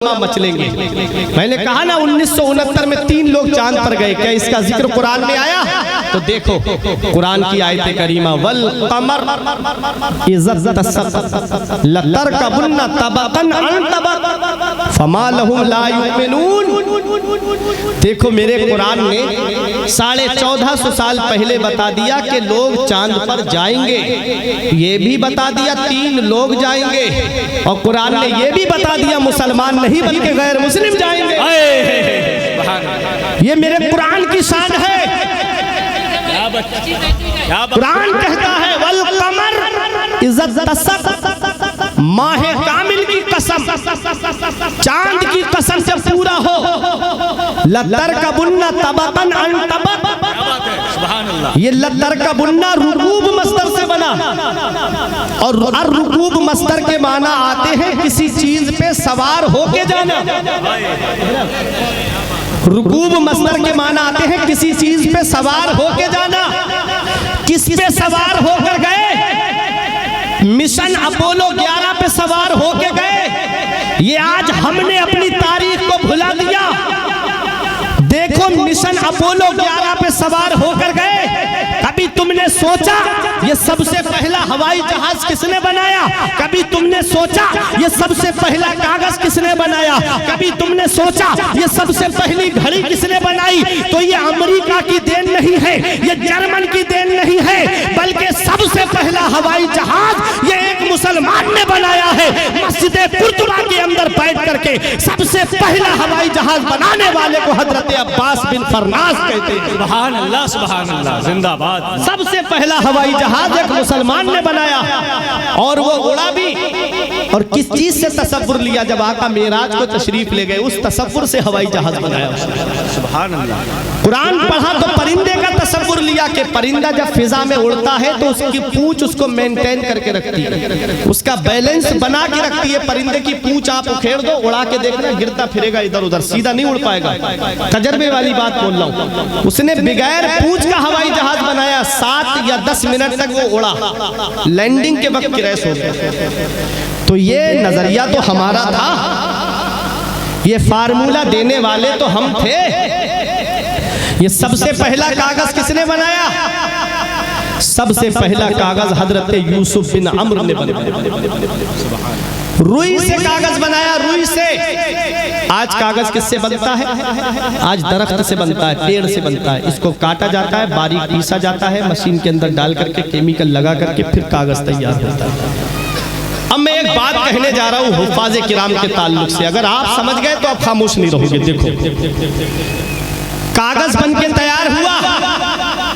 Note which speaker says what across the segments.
Speaker 1: मचलेंगे। मैंने कहा ना 1969 में 3 लोग चांद पर गए, क्या इसका जिक्र कुरान में आया? तो देखो कुरान की आयत करीमा, वल कमर लतरकबुन्ना तबकन अन तबक फमा लहुम ला युमिनून। देखो मेरे कुरान ने 1450 साल पहले बता दिया कि लोग चांद पर जाएंगे, ये भी बता दिया 3 लोग जाएंगे, और कुरान ने ये भी बता दिया मुसलमान नहीं बल्कि गैर मुस्लिम जाएंगे। ये मेरे कुरान की शान है। कुरान कहता है वल कमर इज्जत तसक, माह कामिल की कसम, चांद की कसम से पूरा हो, लतरकबुन्ना तबकन अन तबक। ये लतरकबुन्ना रुकूब मस्दर से बना, और रुकूब मस्दर के माना आते हैं किसी चीज पे सवार होके जाना। रुकूब मस्दर के माना आते हैं किसी चीज पे सवार होके जाना। किस पे सवार होकर गए? मिशन अपोलो 11 पे सवार होके गए। ये आज हमने अपनी तारीख को भुला दिया। देखो मिशन अपोलो 11 पे सवार होकर गए। कभी तुमने सोचा ये सबसे पहला हवाई जहाज किसने बनाया? कभी तुमने सोचा ये सबसे पहला कागज किसने बनाया? कभी तुमने सोचा ये सबसे पहली घड़ी किसने बनाई? तो ये अमेरिका की देन नहीं है, ये जर्मन की देन नहीं है, बल्कि सबसे पहला हवाई जहाज ये एक मुसलमान ने बनाया है। मस्जिद कुर्तुबा के अंदर बैठ करके सबसे पहला हवाई जहाज बनाने वाले को हजरत अब्बास बिन फरनास कहते हैं।
Speaker 2: सुभान अल्लाह, सुभान अल्लाह, जिंदाबाद।
Speaker 1: सबसे पहला हवाई जहाज एक मुसलमान ने बनाया, और वो उड़ा भी। और किस चीज से तसव्वुर लिया? जब आका मेराज को तशरीफ ले गए, उस तसव्वुर से हवाई जहाज बनाया।
Speaker 2: सुभान अल्लाह।
Speaker 1: कुरान पढ़ा तो परिंदे का तसव्वुर लिया कि परिंदा जब फिजा में उड़ता है तो उसकी पूंछ उसको मेंटेन करके रखती है, उसका बैलेंस बना के रखती है। परिंदे की पूंछ आप उखेड़ दो, उड़ा के देखना, गिरता फिरेगा इधर उधर, सीधा नहीं उड़ पाएगा। तजर्बे वाली बात बोल रहा हूँ। उसने बगैर पूंछ का हवाई जहाज बनाया। 7 या 10 मिनट तक वो उड़ा, लैंडिंग के वक्त क्रैश हो गया। तो ये नजरिया तो हमारा था, ये फार्मूला देने वाले तो हम थे। ये सबसे पहला कागज किसने बनाया? सबसे पहला कागज हजरत यूसुफ बिन अम्र ने बनाया। रुई से कागज बनाया, रुई से। आज कागज किससे बनता है? आज दरख्त से बनता है, पेड़ से बनता है। इसको काटा जाता है, बारीक पीसा जाता है, मशीन के अंदर डाल करके केमिकल लगा करके फिर कागज तैयार होता है। अब मैं एक बात कहने जा रहा हूँ हुफ़ाज़े किराम के ताल्लुक से, अगर आप समझ गए तो आप खामोश नहीं रहोगे। देखो कागज बन के तैयार हुआ,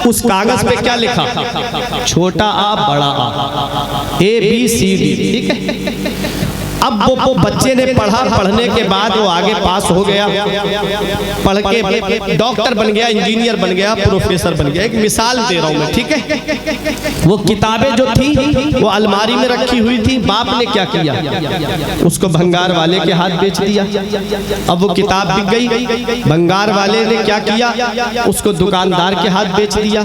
Speaker 1: उस कागज पे क्या लिखा? छोटा आ बड़ा आ, ABCD, ठीक है। अब वो बच्चे ने पढ़ा, पढ़ने के बाद वो आगे पास हो गया, पढ़ के डॉक्टर बन गया, इंजीनियर बन गया, प्रोफेसर बन गया। एक मिसाल दे रहा हूं मैं, ठीक है। वो किताबें जो थी वो अलमारी में रखी हुई थी। बाप ने क्या किया? उसको भंगार वाले के हाथ बेच दिया। अब वो किताब बिक गई। भंगार वाले ने क्या किया? उसको दुकानदार के हाथ बेच दिया।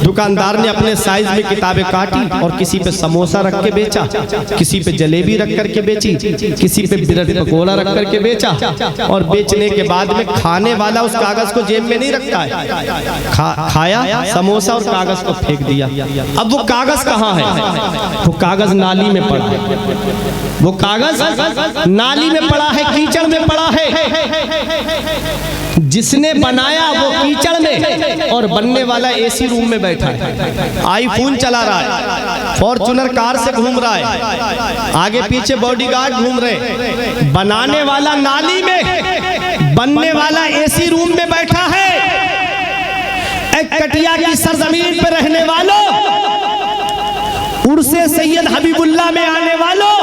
Speaker 1: दुकानदार ने अपने साइज में किताबें काटी और किसी पे समोसा रख के बेचा, किसी पे जलेबी रख करके बेची, किसी पे ब्रेड पकोड़ा रख करके बेचा। और बेचने के बाद में खाने वाला उस कागज को जेब में नहीं रखता है, खाया समोसा और कागज को फेंक दिया। अब वो कागज कहाँ है? वो कागज नाली में पड़ा है। वो कागज नाली में पड़ा है, कीचड़ में पड़ा है। जिसने बनाया वो कीचड़ में, और बनने वाला AC रूम में बैठा है, आईफोन चला रहा है, फॉर्च्यूनर कार से घूम रहा है, आगे पीछे बॉडीगार्ड घूम रहे। बनाने वाला नाली में, बनने वाला AC रूम में बैठा है। एक कटिया की सरजमीन पर रहने वालों, उर्से सैयद हबीबुल्लाह में आने वालों,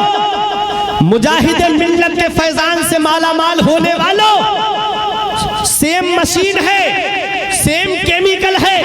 Speaker 1: मुजाहिद मिल्लत के फैजान से माला माल होने वालों, सेम मशीन है, सेम केमिकल है,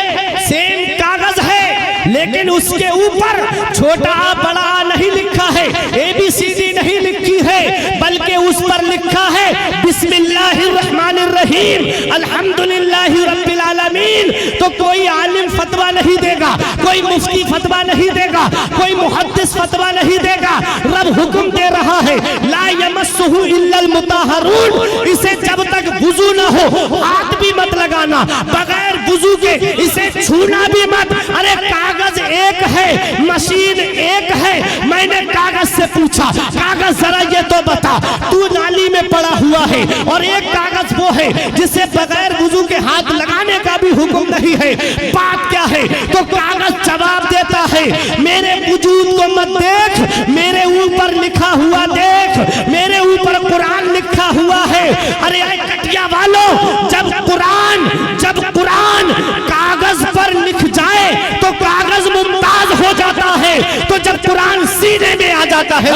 Speaker 1: सेम कागज है, लेकिन उसके ऊपर छोटा आ बड़ा आ नहीं लिखा है, ABCD नहीं लिखी है, बल्कि उस पर लिखा है बिस्मिल्लाहिर्रहमानिर्रहीम अल्हम्दुलिल्लाहि रब्बिल आलमीन। तो कोई आलिम फतवा नहीं देगा, कोई मुफ्ती फतवा नहीं देगा, कोई मुहद्दिस फतवा नहीं देगा। रब हुक्म दे रहा है ला यमस्सुहु इल्लल मुताहरून, इसे जब तक वुजू ना हो हाथ भी मत लगाना, बगैर वुजू के इसे छूना भी मत। अरे कागज एक है, मशीन एक है। मैंने कागज से पूछा, कागज जरा ये तो बता, तू नाली में पड़ा हुआ है और एक कागज वो है जिसे बगैर वुजू के हाथ लगाने का भी हुक्म नहीं है, बात क्या है? तो कागज जवाब देता है मेरे वजूद को मत देख, मेरे ऊपर लिखा हुआ देख, मेरे ऊपर कुरान लिखा हुआ है। अरे कटिया वालों, जब कुरान कागज पर लिख जाए तो कागज मुमताज हो जाता है, तो जब कुरान सीने में आ जाता है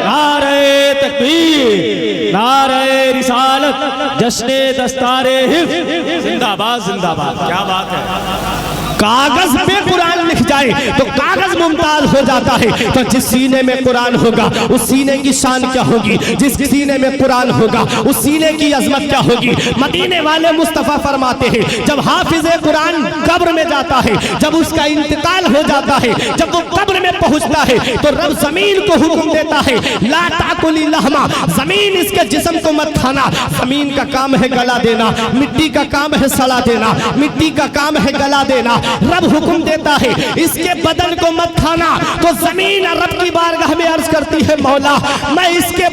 Speaker 2: नारे तकबीर, नारे रिसालत, जश्ने दस्तारे हिफ्ज़, जिंदाबाद जिंदाबाद। क्या बात है।
Speaker 1: कागज पे कुरान लिख जाए तो कागज मुमताज हो जाता है। तो जिस सीने में कुरान होगा उस सीने की शान क्या होगी, जिस सीने में कुरान होगा उस सीने की अजमत क्या होगी। मदीने वाले मुस्तफा फरमाते हैं जब हाफिज़े कुरान कब्र में जाता है, जब उसका इंतकाल हो जाता है, जब वो कब्र में पहुंचता है तो रब जमीन को हुक्म देता है ला ताकुली लहमा, जमीन इसके जिस्म को मत खाना। जमीन का काम है गला देना, मिट्टी का काम है सड़ा देना, मिट्टी का काम है गला देना। रब हुक्म देता है इसके बदन को मत खाना, तो जमीन रब की बारगाह में अर्ज करती है मौला मैं इसके